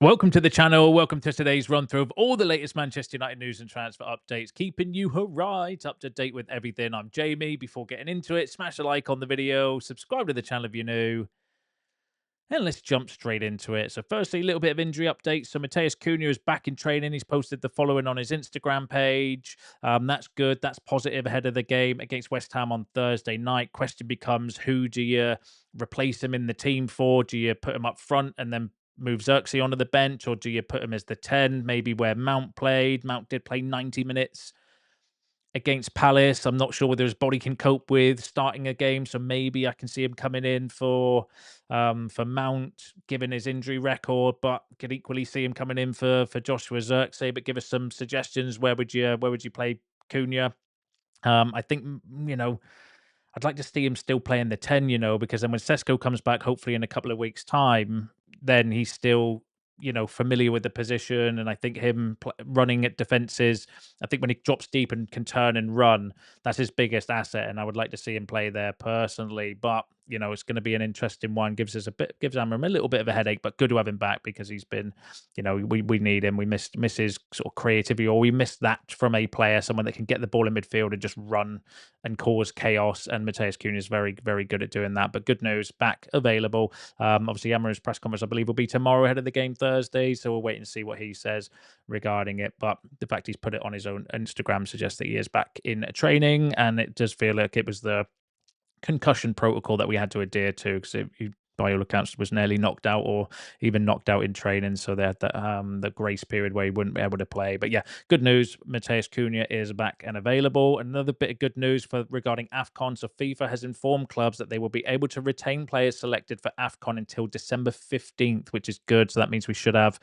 Welcome to the channel. Welcome to today's run through of all the latest Manchester United news and transfer updates, keeping you right up to date with everything. I'm Jamie. Before getting into it, smash a like on the video, subscribe to the channel if you're new, and let's jump straight into it. So, firstly, a little bit of injury updates. So, Mateus Cunha is back in training. He's posted the following on his Instagram page. That's good. That's positive ahead of the game against West Ham on Thursday night. Question becomes, who do you replace him in the team for? Do you put him up front and then move Zirkzee onto the bench, or do you put him as the 10, maybe where Mount played? Mount did play 90 minutes against Palace. I'm not sure whether his body can cope with starting a game, so maybe I can see him coming in for Mount, given his injury record, but could equally see him coming in for Joshua Zirkzee. But give us some suggestions. Where would you play Cunha? I think I'd like to see him still playing the 10, because then when Sesko comes back, hopefully in a couple of weeks' time, then he's still, familiar with the position. And I think him running at defenses, I think when he drops deep and can turn and run, that's his biggest asset. And I would like to see him play there personally. But, it's going to be an interesting one. Gives Amram a little bit of a headache, but good to have him back because he's been, we need him. We miss his sort of creativity, or we miss that from a player, someone that can get the ball in midfield and just run and cause chaos. And Mateus Cunha is very, very good at doing that. But good news, back available. Obviously, Amarim's press conference, I believe, will be tomorrow ahead of the game Thursday. So we'll wait and see what he says regarding it. But the fact he's put it on his own Instagram suggests that he is back in training. And it does feel like it was the concussion protocol that we had to adhere to, because by all accounts, was nearly knocked out or even knocked out in training. So they had the grace period where he wouldn't be able to play. But yeah, good news. Mateus Cunha is back and available. Another bit of good news regarding AFCON. So FIFA has informed clubs that they will be able to retain players selected for AFCON until December 15th, which is good. So that means we should have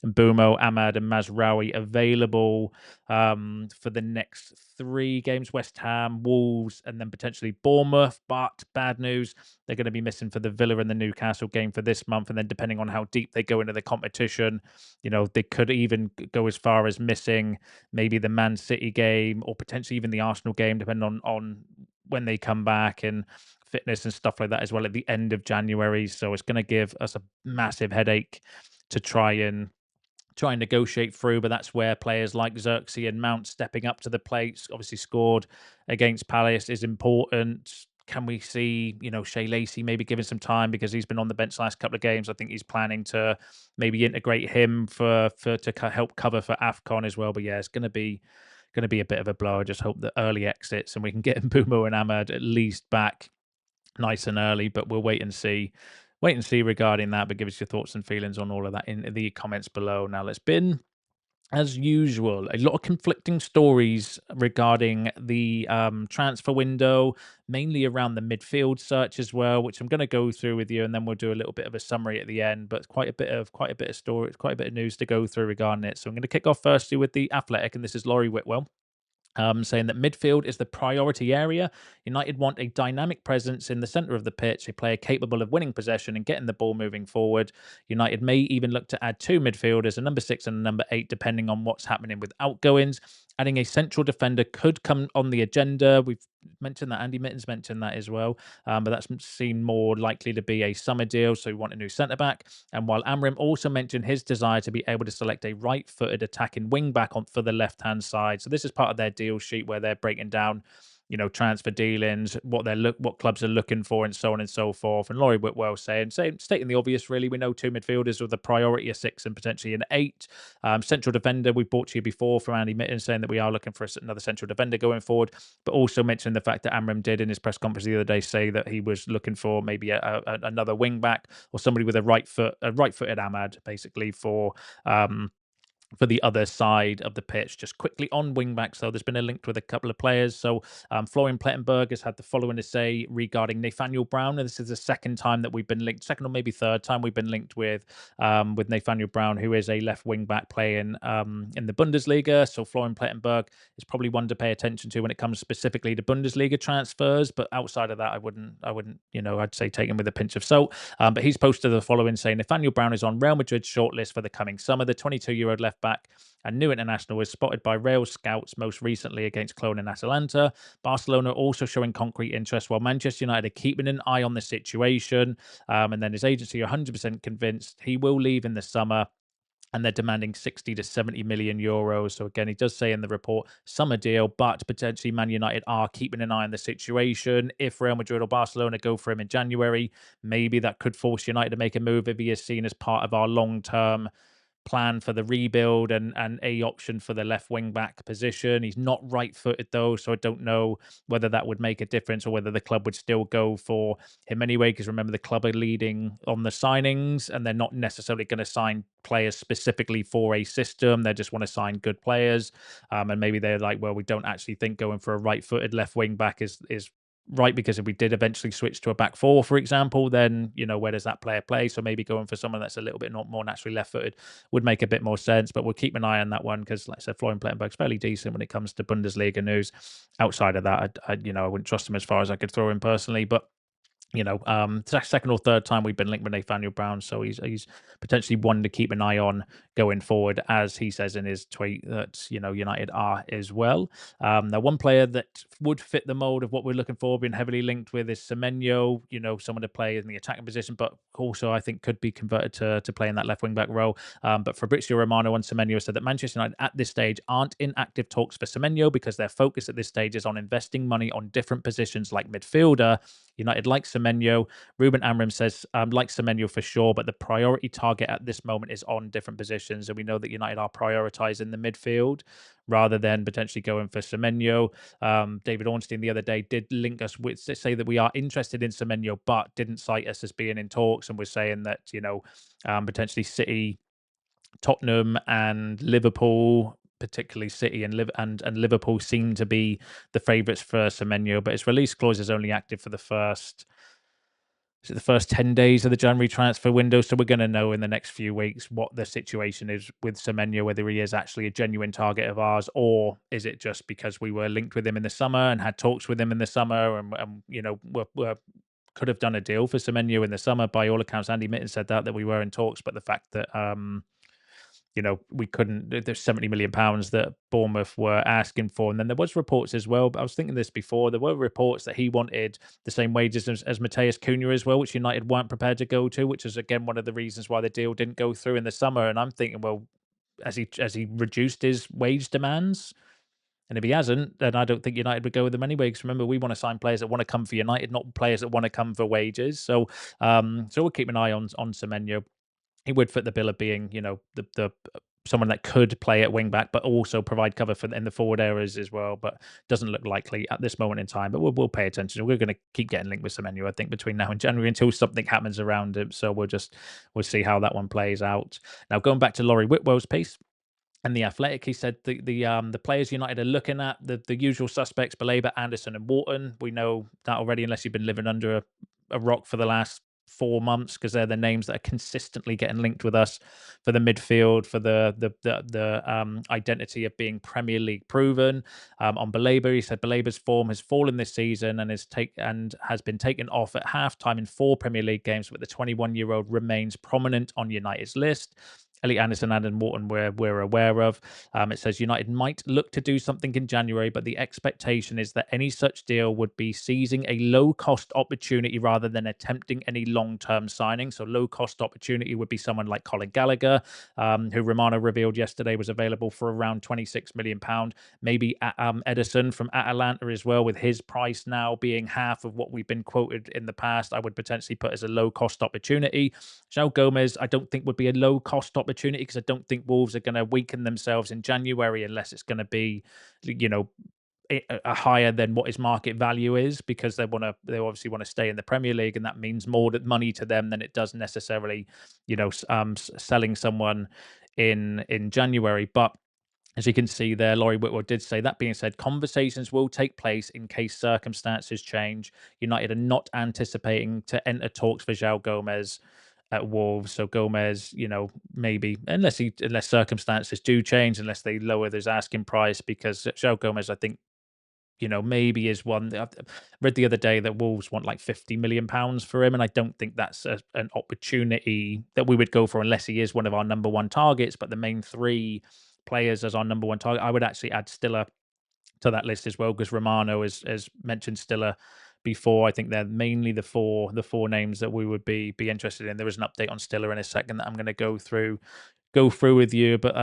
Mbumo, Ahmad, and Mazraoui available for the next three games: West Ham, Wolves, and then potentially Bournemouth. But bad news, they're going to be missing for the Villa and the Newcastle game for this month. And then depending on how deep they go into the competition, they could even go as far as missing maybe the Man City game, or potentially even the Arsenal game, depending on when they come back and fitness and stuff like that as well at the end of January. So it's going to give us a massive headache to try and negotiate through. But that's where players like Zirkzee and Mount stepping up to the plate, obviously scored against Palace, is important. Can we see, Shea Lacey maybe giving some time, because he's been on the bench the last couple of games? I think he's planning to maybe integrate him to help cover for AFCON as well. But yeah, it's going to be a bit of a blow. I just hope that early exits and we can get Mbumo and Ahmad at least back nice and early. But we'll wait and see. Wait and see regarding that, but give us your thoughts and feelings on all of that in the comments below. Now, let's bin as usual, a lot of conflicting stories regarding the transfer window, mainly around the midfield search as well, which I'm going to go through with you, and then we'll do a little bit of a summary at the end. But quite a bit of story, quite a bit of news to go through regarding it. So I'm going to kick off firstly with the Athletic, and this is Laurie Whitwell, saying that midfield is the priority area. United want a dynamic presence in the centre of the pitch, a player capable of winning possession and getting the ball moving forward. United may even look to add two midfielders, a number 6 and a number 8, depending on what's happening with outgoings. Adding a central defender could come on the agenda. We've mentioned that. Andy Mitten's mentioned that as well. But that's seen more likely to be a summer deal, so we want a new centre back. And while Amrim also mentioned his desire to be able to select a right-footed attacking wing back for the left-hand side. So this is part of their deal sheet where they're breaking down, transfer dealings, what clubs are looking for, and so on and so forth. And Laurie Whitwell stating the obvious, really. We know two midfielders with a priority, a 6 and potentially an 8. Central defender, we've brought to you before from Andy Mitten, saying that we are looking for another central defender going forward, but also mentioning the fact that Amram did in his press conference the other day say that he was looking for maybe another wing back, or somebody with a right-footed Ahmad, basically, for the other side of the pitch. Just quickly on wing backs, though, there's been a link with a couple of players. So Florian Plettenberg has had the following to say regarding Nathaniel Brown. And this is the second time that we've been linked, second or maybe third time we've been linked with Nathaniel Brown, who is a left wing back playing in the Bundesliga. So Florian Plettenberg is probably one to pay attention to when it comes specifically to Bundesliga transfers. But outside of that, I wouldn't, I'd say take him with a pinch of salt. But he's posted the following saying Nathaniel Brown is on Real Madrid's shortlist for the coming summer. The 22-year-old left back and new international was spotted by Real scouts most recently against Cologne and Atalanta. Barcelona also showing concrete interest, while Manchester United are keeping an eye on the situation. And then his agency are 100% convinced he will leave in the summer. and they're demanding 60 to 70 million euros. So again, he does say in the report, summer deal, but potentially Man United are keeping an eye on the situation. If Real Madrid or Barcelona go for him in January, maybe that could force United to make a move if he is seen as part of our long-term plan for the rebuild and a option for the left wing back position. He's not right footed though, so I don't know whether that would make a difference or whether the club would still go for him anyway. Because remember, the club are leading on the signings, and they're not necessarily going to sign players specifically for a system. They just want to sign good players, and maybe they're like, well, we don't actually think going for a right footed left wing back is right, because if we did eventually switch to a back four, for example, then where does that player play? So maybe going for someone that's a little bit not more naturally left footed would make a bit more sense. But we'll keep an eye on that one because, like I said, Florian Plettenberg's fairly decent when it comes to Bundesliga news. Outside of that, I wouldn't trust him as far as I could throw him personally. But second or third time we've been linked with Nathaniel Brown, so he's potentially one to keep an eye on going forward, as he says in his tweet that United are as well. Now, one player that would fit the mold of what we're looking for, being heavily linked with, is Semenyo. Someone to play in the attacking position, but also I think could be converted to play in that left wing back role. But Fabrizio Romano and Semenyo said that Manchester United at this stage aren't in active talks for Semenyo because their focus at this stage is on investing money on different positions like midfielder. United likes Semenyo. Ruben Amram says, like Semenyo for sure, but the priority target at this moment is on different positions. And we know that United are prioritising the midfield rather than potentially going for Semenyo. David Ornstein the other day did link us with, say that we are interested in Semenyo, but didn't cite us as being in talks, and was saying that, potentially City, Tottenham and Liverpool, particularly City and Liverpool, seem to be the favourites for Semenyo, but his release clause is only active for the first 10 days of the January transfer window. So we're going to know in the next few weeks what the situation is with Semenyo, whether he is actually a genuine target of ours, or is it just because we were linked with him in the summer and had talks with him in the summer, and we're could have done a deal for Semenyo in the summer. By all accounts, Andy Mitten said that we were in talks, but the fact that we couldn't. There's 70 million pounds that Bournemouth were asking for, and then there was reports as well. But I was thinking this before. There were reports that he wanted the same wages as Mateus Cunha as well, which United weren't prepared to go to. Which is again one of the reasons why the deal didn't go through in the summer. And I'm thinking, well, has he reduced his wage demands? And if he hasn't, then I don't think United would go with him anyway. Because remember, we want to sign players that want to come for United, not players that want to come for wages. So we'll keep an eye on Semenyo. He would fit the bill of being, the someone that could play at wing back, but also provide cover for in the forward areas as well. But doesn't look likely at this moment in time. But we'll pay attention. We're going to keep getting linked with Semenyo, I think, between now and January until something happens around him. So we'll see how that one plays out. Now, going back to Laurie Whitwell's piece. And the Athletic, he said the players United are looking at, the usual suspects, Baleba, Anderson, and Wharton. We know that already, unless you've been living under a rock for the last 4 months, because they're the names that are consistently getting linked with us for the midfield, for the identity of being Premier League proven. On Baleba, he said Baleba's form has fallen this season and has been taken off at halftime in 4 Premier League games, but the 21-year-old remains prominent on United's list. Elliot, Anderson, and Wharton we're aware of. It says United might look to do something in January, but the expectation is that any such deal would be seizing a low-cost opportunity rather than attempting any long-term signing. So low-cost opportunity would be someone like Colin Gallagher, who Romano revealed yesterday was available for around £26 million. Maybe Ederson from Atalanta as well, with his price now being half of what we've been quoted in the past, I would potentially put as a low-cost opportunity. João Gomez, I don't think would be a low-cost opportunity, because I don't think Wolves are going to weaken themselves in January unless it's going to be, a higher than what his market value is, because they obviously want to stay in the Premier League, and that means more money to them than it does necessarily, selling someone in January. But as you can see there, Laurie Whitwell did say, that being said, conversations will take place in case circumstances change. United are not anticipating to enter talks for João Gomez at Wolves. So Gomez, maybe, unless circumstances do change, unless they lower his asking price, because João Gomez, I think, maybe is one. I read the other day that Wolves want like £50 million for him, and I don't think that's an opportunity that we would go for unless he is one of our number one targets. But the main 3 players as our number one target, I would actually add Stiller to that list as well, because Romano has mentioned Stiller before. I think they're mainly the four names that we would be interested in. There is an update on Stiller in a second that I'm going to go through go through with you. But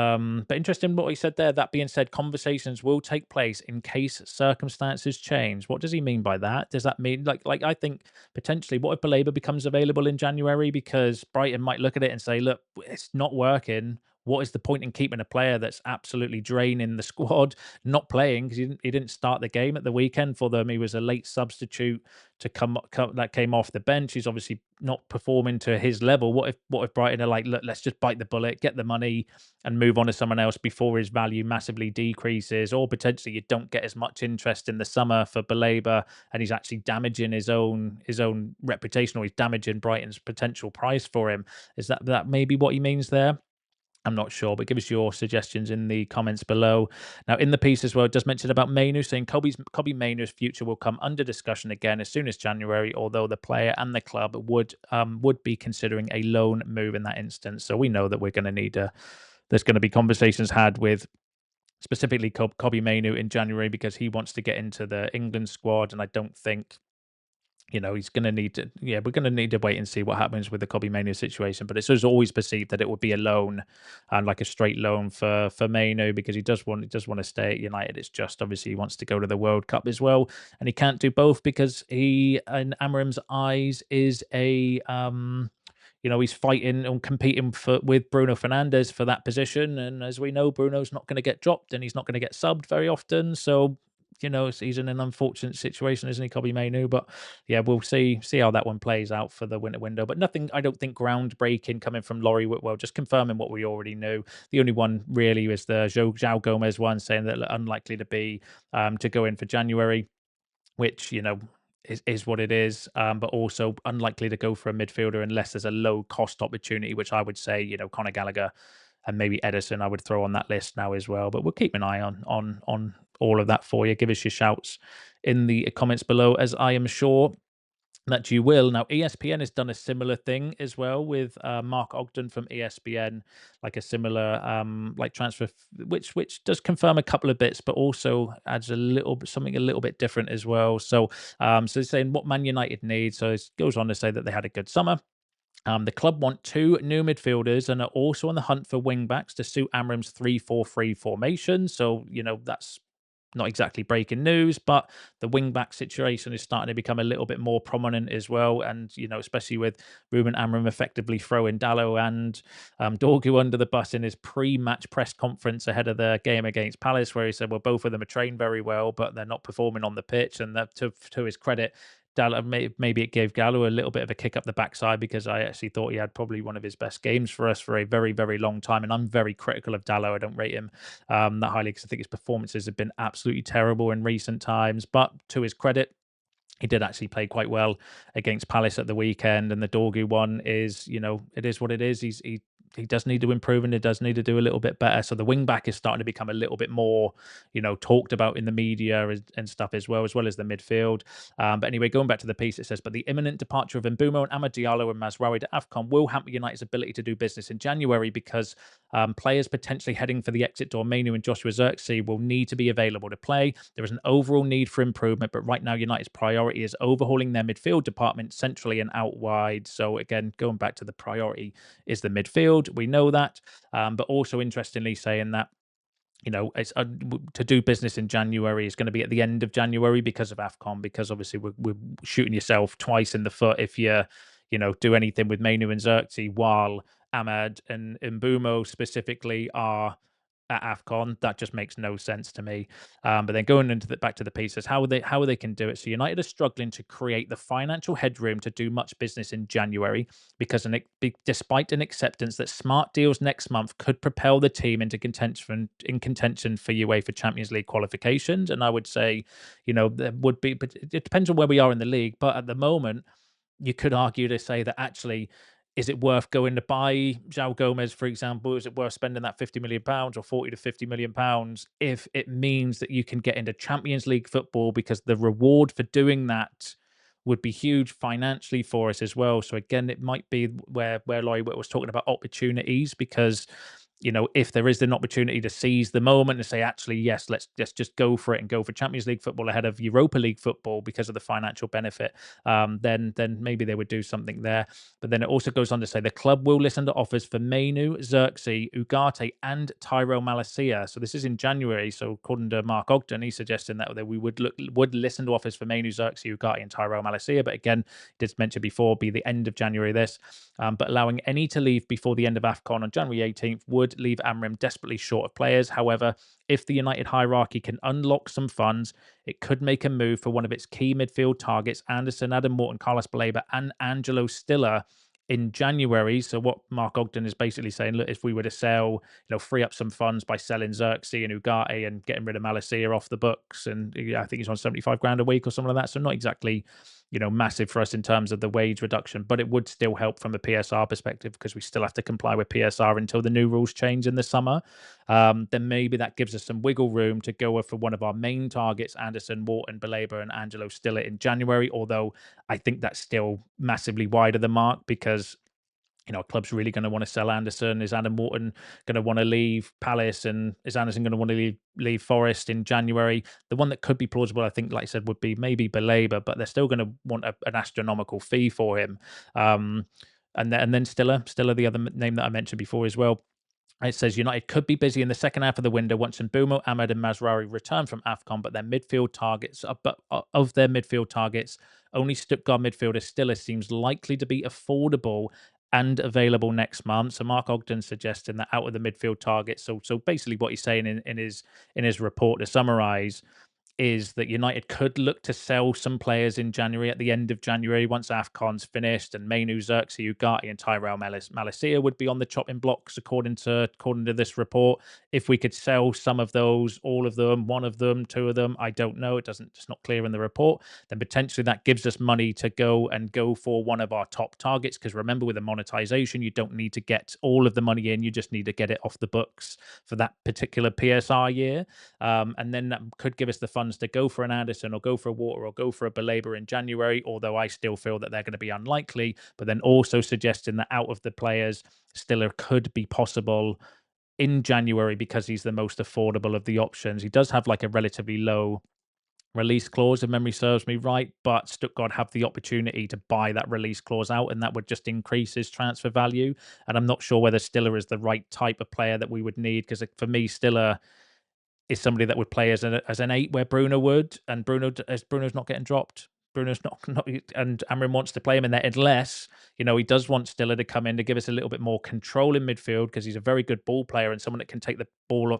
interesting what he said there. That being said, conversations will take place in case circumstances change. What does he mean by that? Does that mean like I think potentially what if Baleba becomes available in January, because Brighton might look at it and say, look, it's not working. What is the point in keeping a player that's absolutely draining the squad, not playing because he didn't start the game at the weekend for them. He was a late substitute to come that came off the bench. He's obviously not performing to his level. What if Brighton are like, look, let's just bite the bullet, get the money, and move on to someone else before his value massively decreases, or potentially you don't get as much interest in the summer for Baleba, and he's actually damaging his own reputation, or he's damaging Brighton's potential price for him. Is that maybe what he means there? I'm not sure, but give us your suggestions in the comments below. Now, in the piece as well, it does mention about Mainoo, saying Kobe Mainoo's future will come under discussion again as soon as January, although the player and the club would be considering a loan move in that instance. So we know that we're going to need there's going to be conversations had with specifically Kobe Mainoo in January, because he wants to get into the England squad, and I don't think he's going to need to, yeah, we're going to need to wait and see what happens with the Kobe Mainoo situation. But it's always perceived that it would be a loan, and like a straight loan for Mainoo, because he does want to stay at United. It's just obviously he wants to go to the World Cup as well, and he can't do both because he, in Amarim's eyes, is he's fighting and competing with Bruno Fernandes for that position. And as we know, Bruno's not going to get dropped and he's not going to get subbed very often. So, he's in an unfortunate situation, isn't he, Kobe Mainoo? But yeah, we'll see how that one plays out for the winter window. But nothing, I don't think, groundbreaking coming from Laurie Whitwell, just confirming what we already knew. The only one really was the João Gomez one, saying that unlikely to be to go in for January, which is what it is, but also unlikely to go for a midfielder unless there's a low cost opportunity, which I would say Conor Gallagher and maybe Ederson I would throw on that list now as well. But we'll keep an eye on all of that for you. Give us your shouts in the comments below, as I am sure that you will. Now, ESPN has done a similar thing as well with Mark Ogden from ESPN, like a similar like transfer, which does confirm a couple of bits, but also adds something a little bit different as well. So it's saying what Man United need. So it goes on to say that they had a good summer. The club want two new midfielders and are also on the hunt for wing backs to suit Amram's 3-4-3 formation. So, that's not exactly breaking news, but the wing back situation is starting to become a little bit more prominent as well. And, especially with Ruben Amram effectively throwing Dallo and Dorgu under the bus in his pre-match press conference ahead of the game against Palace, where he said, well, both of them are trained very well, but they're not performing on the pitch. And that, to his credit, maybe it gave Gallo a little bit of a kick up the backside, because I actually thought he had probably one of his best games for us for a very, very long time. And I'm very critical of Dallo. I don't rate him that highly, because I think his performances have been absolutely terrible in recent times. But to his credit, he did actually play quite well against Palace at the weekend. And the Dorgu one is, it is what it is. He does need to improve, and it does need to do a little bit better. So the wing back is starting to become a little bit more, talked about in the media and stuff as well as the midfield. But anyway, going back to the piece, it says, but the imminent departure of Mbeumo and Amad Diallo and Mazraoui to AFCON will hamper United's ability to do business in January, because players potentially heading for the exit door, Mainoo and Joshua Zirkzee, will need to be available to play. There is an overall need for improvement, but right now United's priority is overhauling their midfield department centrally and out wide. So again, going back to the priority is the midfield. We know that, but also interestingly saying that it's to do business in January is going to be at the end of January because of AFCON, because obviously we're shooting yourself twice in the foot if you do anything with Mainoo and Zirkzee while Ahmad and Mbeumo specifically are at AFCON. That just makes no sense to me. But then going back to the pieces, how they can do it. So United are struggling to create the financial headroom to do much business in January, because despite an acceptance that smart deals next month could propel the team into contention for UEFA Champions League qualifications. And I would say, there would be, but it depends on where we are in the league. But at the moment, you could argue to say that actually, is it worth going to buy João Gomez, for example? Is it worth spending that £50 million or 40 to £50 million if it means that you can get into Champions League football? Because the reward for doing that would be huge financially for us as well. So again, it might be where Laurie was talking about opportunities, because if there is an opportunity to seize the moment and say, actually, yes, let's just go for it and go for Champions League football ahead of Europa League football because of the financial benefit, then maybe they would do something there. But then it also goes on to say the club will listen to offers for Mainoo, Zirkzee, Ugarte, and Tyrell Malacia. So this is in January. So according to Mark Ogden, he's suggesting that we would listen to offers for Mainoo, Zirkzee, Ugarte, and Tyrell Malacia. But again, did mention before, be the end of January this. But allowing any to leave before the end of AFCON on January 18th would leave Amrim desperately short of players. However, if the United hierarchy can unlock some funds, it could make a move for one of its key midfield targets, Anderson, Adam Wharton, Carlos Baleba, and Angelo Stiller in January. So what Mark Ogden is basically saying, look, if we were to sell, free up some funds by selling Zirkzee and Ugarte and getting rid of Malacia off the books, and I think he's on 75 grand a week or something like that. So not exactly, massive for us in terms of the wage reduction, but it would still help from a PSR perspective because we still have to comply with PSR until the new rules change in the summer. Then maybe that gives us some wiggle room to go for one of our main targets, Anderson, Wharton, Baleba, and Angelo Stiller in January, although I think that's still massively wide of the mark because a club's really going to want to sell Anderson. Is Adam Wharton going to want to leave Palace, and is Anderson going to want to leave Forest in January? The one that could be plausible, I think, like I said, would be maybe Baleba, but they're still going to want an astronomical fee for him. And then Stiller, the other name that I mentioned before as well. It says United could be busy in the second half of the window once Mbeumo, Ahmed, and Mazraoui return from AFCON, but their midfield targets, of their midfield targets, only Stuttgart midfielder Stiller seems likely to be affordable and available next month. So Mark Ogden suggesting that out of the midfield targets. So basically, what he's saying in his report to summarise is that United could look to sell some players in January, at the end of January, once AFCON's finished, and Mainoo, Zirkzee, Ugarte, and Tyrell Malacia would be on the chopping blocks, according to this report. If we could sell some of those, all of them, one of them, two of them, I don't know. It's not clear in the report. Then potentially that gives us money to go for one of our top targets. Because remember, with the monetization, you don't need to get all of the money in. You just need to get it off the books for that particular PSR year. And then that could give us the funds to go for an Anderson or go for a Water or go for a Baleba in January, although I still feel that they're going to be unlikely. But then also suggesting that out of the players, Stiller could be possible in January because he's the most affordable of the options. He does have like a relatively low release clause, if memory serves me right, but Stuttgart have the opportunity to buy that release clause out, and that would just increase his transfer value. And I'm not sure whether Stiller is the right type of player that we would need, because for me, Stiller is somebody that would play as an 8 where Bruno would, and Bruno's not getting dropped. Bruno's not, and Amrin wants to play him in there unless, he does want Stiller to come in to give us a little bit more control in midfield, because he's a very good ball player and someone that can take the ball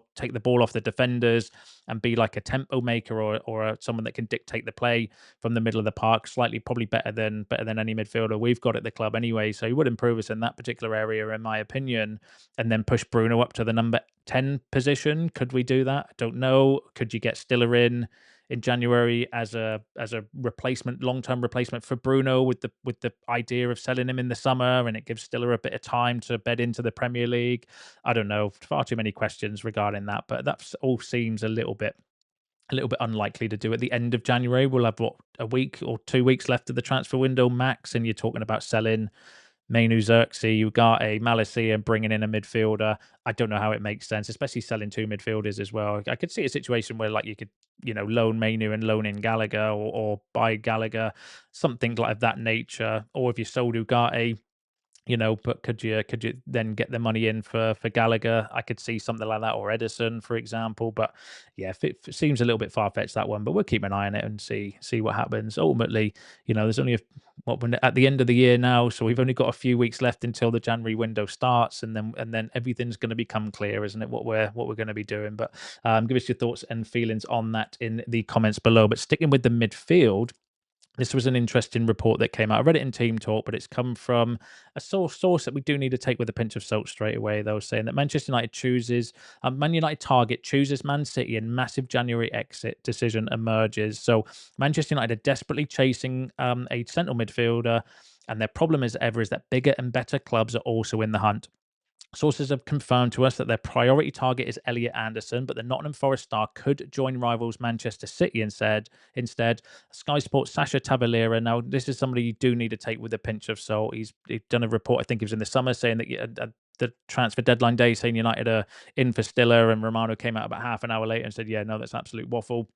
off the defenders and be like a tempo maker or someone that can dictate the play from the middle of the park, slightly probably better than any midfielder we've got at the club anyway. So he would improve us in that particular area, in my opinion, and then push Bruno up to the number 10 position. Could we do that? I don't know. Could you get Stiller in January as a replacement, long-term replacement for Bruno, with the idea of selling him in the summer, and it gives Stiller a bit of time to bed into the Premier League? I don't know. Far too many questions regarding that, but that all seems a little bit unlikely to do at the end of January. We'll have a week or 2 weeks left of the transfer window max, and you're talking about selling Mainoo, Zirkzee, Ugarte, Malacia, and bringing in a midfielder. I don't know how it makes sense, especially selling two midfielders as well. I could see a situation where you could, loan Mainoo and loan in Gallagher, or buy Gallagher, something like that nature. Or if you sold Ugarte, but could you then get the money in for Gallagher? I could see something like that, or Ederson, for example. But yeah, it seems a little bit far-fetched, that one, but we'll keep an eye on it and see what happens. Ultimately, there's only at the end of the year now, so we've only got a few weeks left until the January window starts, and then everything's going to become clear, isn't it, what we're going to be doing? But give us your thoughts and feelings on that in the comments below. But sticking with the midfield, this was an interesting report that came out. I read it in Team Talk, but it's come from a source that we do need to take with a pinch of salt straight away, though, saying that Manchester United Man United target chooses Man City, and massive January exit decision emerges. So Manchester United are desperately chasing a central midfielder, and their problem as ever is that bigger and better clubs are also in the hunt. Sources have confirmed to us that their priority target is Elliot Anderson, but the Nottingham Forest star could join rivals Manchester City instead. Sky Sports' Sasha Tabalera. Now, this is somebody you do need to take with a pinch of salt. He's done a report, I think it was in the summer, saying that the transfer deadline day saying United are in for Stiller, and Romano came out about half an hour later and said, yeah, no, that's absolute waffle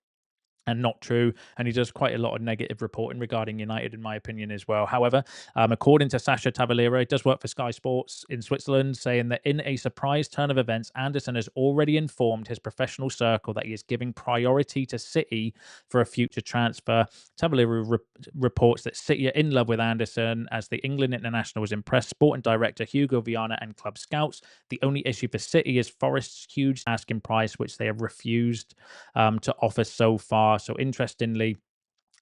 and not true. And he does quite a lot of negative reporting regarding United, in my opinion, as well. However, according to Sasha Tavalira, it does work for Sky Sports in Switzerland, saying that in a surprise turn of events, Anderson has already informed his professional circle that he is giving priority to City for a future transfer. Tavalira reports that City are in love with Anderson, as the England international was impressed sporting director Hugo Viana and club scouts. The only issue for City is Forest's huge asking price, which they have refused to offer so far. So interestingly,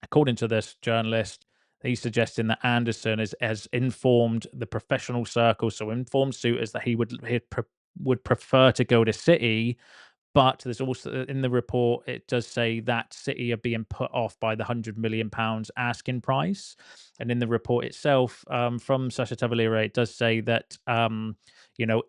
according to this journalist, he's suggesting that Anderson has informed the professional circle, so informed suitors, that he would prefer to go to City. But there's also in the report, it does say that City are being put off by the £100 million asking price. And in the report itself, from Sasha Tavalira, it does say that,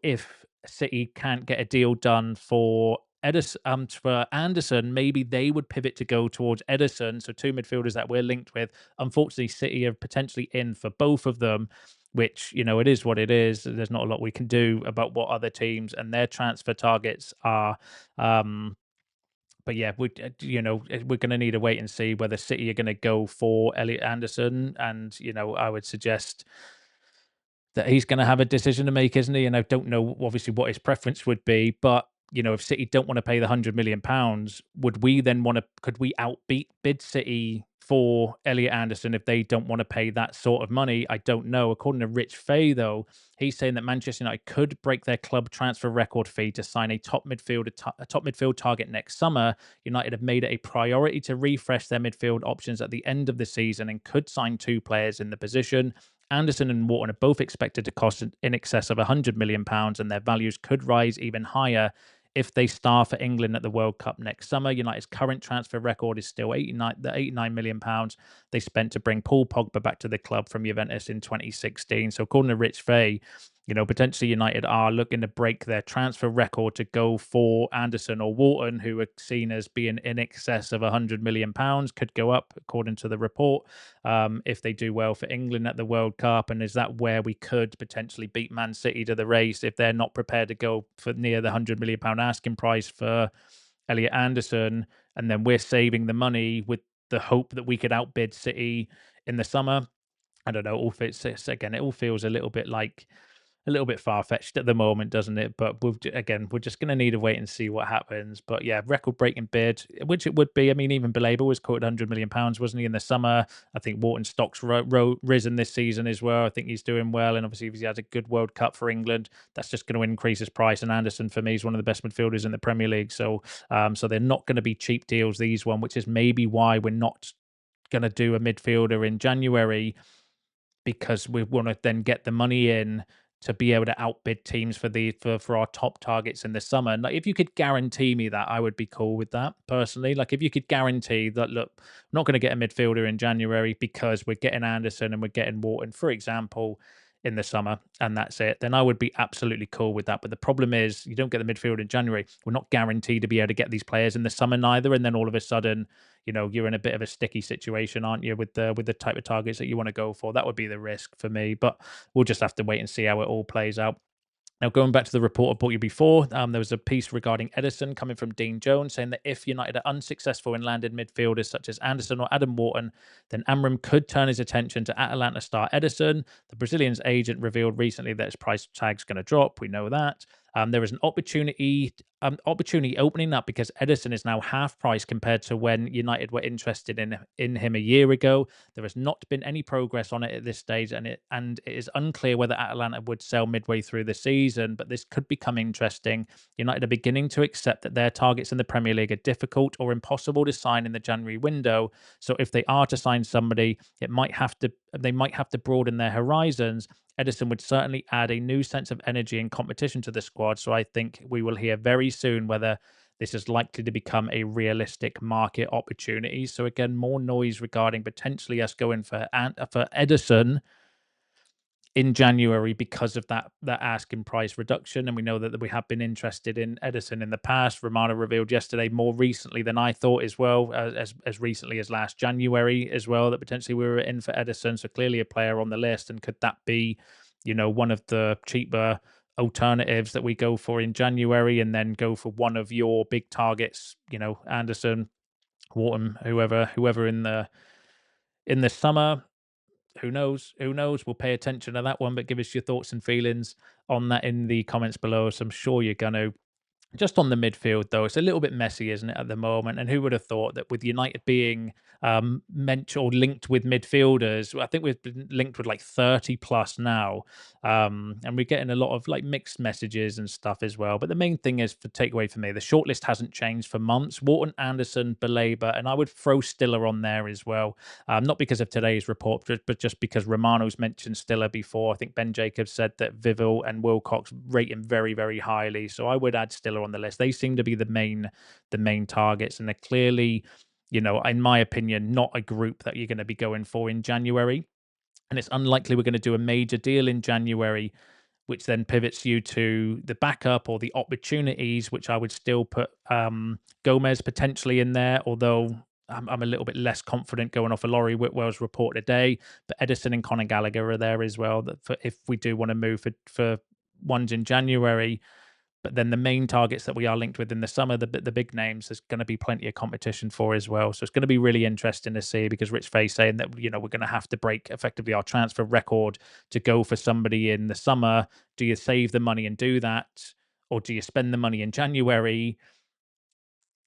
if City can't get a deal done for Ederson, for Anderson, maybe they would pivot to go towards Ederson. So two midfielders that we're linked with. Unfortunately, City are potentially in for both of them, which, it is what it is. There's not a lot we can do about what other teams and their transfer targets are. But yeah, we're going to need to wait and see whether City are going to go for Elliot Anderson. And, I would suggest that he's going to have a decision to make, isn't he? And I don't know, obviously, what his preference would be. But, if City don't want to pay the £100 million, could we bid City for Elliot Anderson if they don't want to pay that sort of money? I don't know. According to Rich Fay, though, he's saying that Manchester United could break their club transfer record fee to sign a top midfield target next summer. United have made it a priority to refresh their midfield options at the end of the season and could sign two players in the position. Anderson and Wharton are both expected to cost in excess of £100 million, and their values could rise even higher if they star for England at the World Cup next summer. United's current transfer record is still £89 million they spent to bring Paul Pogba back to the club from Juventus in 2016. So according to Rich Fay, potentially United are looking to break their transfer record to go for Anderson or Wharton, who are seen as being in excess of £100 million, could go up, according to the report, if they do well for England at the World Cup. And is that where we could potentially beat Man City to the race if they're not prepared to go for near the £100 million asking price for Elliot Anderson? And then we're saving the money with the hope that we could outbid City in the summer. I don't know. It all feels a little bit far-fetched at the moment, doesn't it? But we're just going to need to wait and see what happens. But yeah, record-breaking bid, which it would be. I mean, even Baleba was quoted £100 million, wasn't he, in the summer? I think Wharton's stock's risen this season as well. I think he's doing well, and obviously if he has a good World Cup for England, that's just going to increase his price. And Anderson, for me, is one of the best midfielders in the Premier League. So they're not going to be cheap deals, these one, which is maybe why we're not going to do a midfielder in January, because we want to then get the money in to be able to outbid teams for our top targets in the summer. And like, if you could guarantee me that, I would be cool with that personally. Like, if you could guarantee that, look, we're not going to get a midfielder in January because we're getting Anderson and we're getting Wharton, for example, in the summer, and that's it, then I would be absolutely cool with that. But the problem is, you don't get the midfielder in January. We're not guaranteed to be able to get these players in the summer neither. And then all of a sudden, you're in a bit of a sticky situation, aren't you, with the type of targets that you want to go for? That would be the risk for me. But we'll just have to wait and see how it all plays out. Now, going back to the report I brought you before, there was a piece regarding Ederson coming from Dean Jones, saying that if United are unsuccessful in landing midfielders such as Anderson or Adam Wharton, then Amram could turn his attention to Atalanta star Ederson. The Brazilian's agent revealed recently that his price tag's going to drop. We know that. There is an opportunity opening up because Ederson is now half price compared to when United were interested in him a year ago. There has not been any progress on it at this stage, and it is unclear whether Atalanta would sell midway through the season, but this could become interesting. United are beginning to accept that their targets in the Premier League are difficult or impossible to sign in the January window. So if they are to sign somebody, they might have to broaden their horizons. Ederson would certainly add a new sense of energy and competition to the squad. So I think we will hear very soon whether this is likely to become a realistic market opportunity. So again, more noise regarding potentially us going for Ederson in January because of that asking price reduction. And we know that we have been interested in Ederson in the past. Romano revealed yesterday, more recently than I thought as well, as recently as last January as well, that potentially we were in for Ederson. So clearly a player on the list. And could that be, one of the cheaper alternatives that we go for in January, and then go for one of your big targets, Anderson, Wharton, whoever in the summer. Who knows? Who knows? We'll pay attention to that one, but give us your thoughts and feelings on that in the comments below. So I'm sure you're going to. Just on the midfield, though, it's a little bit messy, isn't it, at the moment? And who would have thought that with United being mentioned or linked with midfielders, I think we've been linked with like 30 plus now, and we're getting a lot of like mixed messages and stuff as well. But the main thing is, for takeaway for me, the shortlist hasn't changed for months. Wharton, Anderson, Belabor, and I would throw Stiller on there as well. Not because of today's report, but just because Romano's mentioned Stiller before. I think Ben Jacobs said that Vivel and Wilcox rate him very, very highly. So I would add Stiller on the list. They seem to be the main targets, and they're clearly, in my opinion, not a group that you're going to be going for in January. And it's unlikely we're going to do a major deal in January, which then pivots you to the backup or the opportunities, which I would still put Gomez potentially in there, although I'm a little bit less confident going off of Laurie Whitwell's report today. But Ederson and Conor Gallagher are there as well, that if we do want to move for ones in January. But then the main targets that we are linked with in the summer, the big names, there's going to be plenty of competition for as well. So it's going to be really interesting to see, because Rich Fay's saying that, we're going to have to break effectively our transfer record to go for somebody in the summer. Do you save the money and do that? Or do you spend the money in January?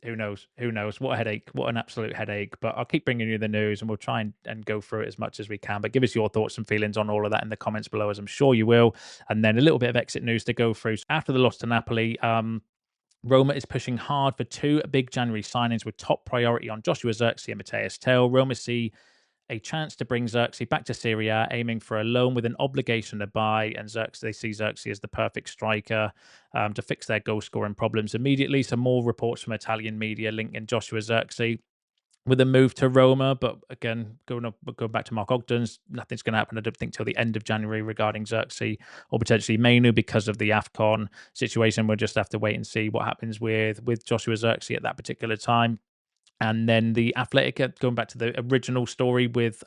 Who knows? Who knows? What a headache. What an absolute headache. But I'll keep bringing you the news, and we'll try and go through it as much as we can. But give us your thoughts and feelings on all of that in the comments below, as I'm sure you will. And then a little bit of exit news to go through. After the loss to Napoli, Roma is pushing hard for two big January signings with top priority on Joshua Zirkzee and Matthias Tell. Roma see a chance to bring Zirkzee back to Serie A, aiming for a loan with an obligation to buy. And they see Zirkzee as the perfect striker to fix their goal scoring problems immediately. Some more reports from Italian media linking Joshua Zirkzee with a move to Roma. But again, going back to Mark Ogden's, nothing's going to happen, I don't think, till the end of January regarding Zirkzee or potentially Mainoo because of the AFCON situation. We'll just have to wait and see what happens with Joshua Zirkzee at that particular time. And then the Athletic, going back to the original story with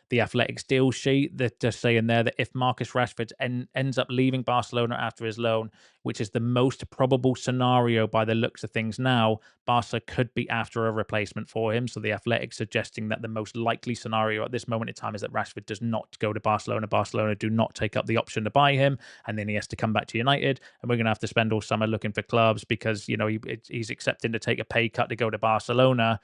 the Athletics deal sheet, they're just saying there that if Marcus Rashford ends up leaving Barcelona after his loan, which is the most probable scenario by the looks of things now, Barca could be after a replacement for him. So the Athletic suggesting that the most likely scenario at this moment in time is that Rashford does not go to Barcelona. Barcelona do not take up the option to buy him, and then he has to come back to United, and we're going to have to spend all summer looking for clubs because he's accepting to take a pay cut to go to Barcelona.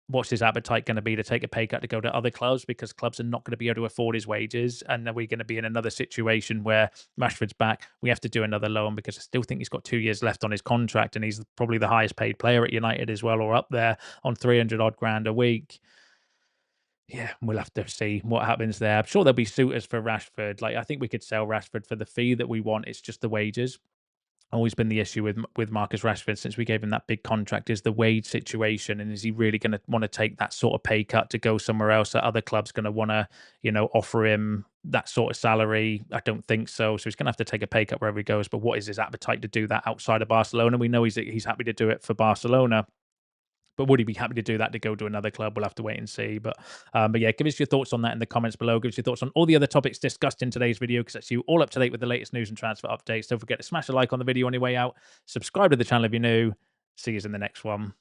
What's his appetite going to be to take a pay cut to go to other clubs, because clubs are not going to be able to afford his wages? And are we going to be in another situation where Rashford's back, we have to do another loan? Because I still think he's got 2 years left on his contract, and he's probably the highest paid player at United as well, or up there on 300 odd grand a week. Yeah, we'll have to see what happens there. I'm sure there'll be suitors for Rashford. Like, I think we could sell Rashford for the fee that we want. It's just the wages. Always been the issue with Marcus Rashford since we gave him that big contract, is the wage situation, and is he really going to want to take that sort of pay cut to go somewhere else? Are other clubs going to want to offer him that sort of salary? I don't think so. So he's going to have to take a pay cut wherever he goes. But what is his appetite to do that outside of Barcelona? We know he's happy to do it for Barcelona. But would he be happy to do that to go to another club? We'll have to wait and see. But yeah, give us your thoughts on that in the comments below. Give us your thoughts on all the other topics discussed in today's video, because that's you all up to date with the latest news and transfer updates. Don't forget to smash a like on the video on your way out. Subscribe to the channel if you're new. See you in the next one.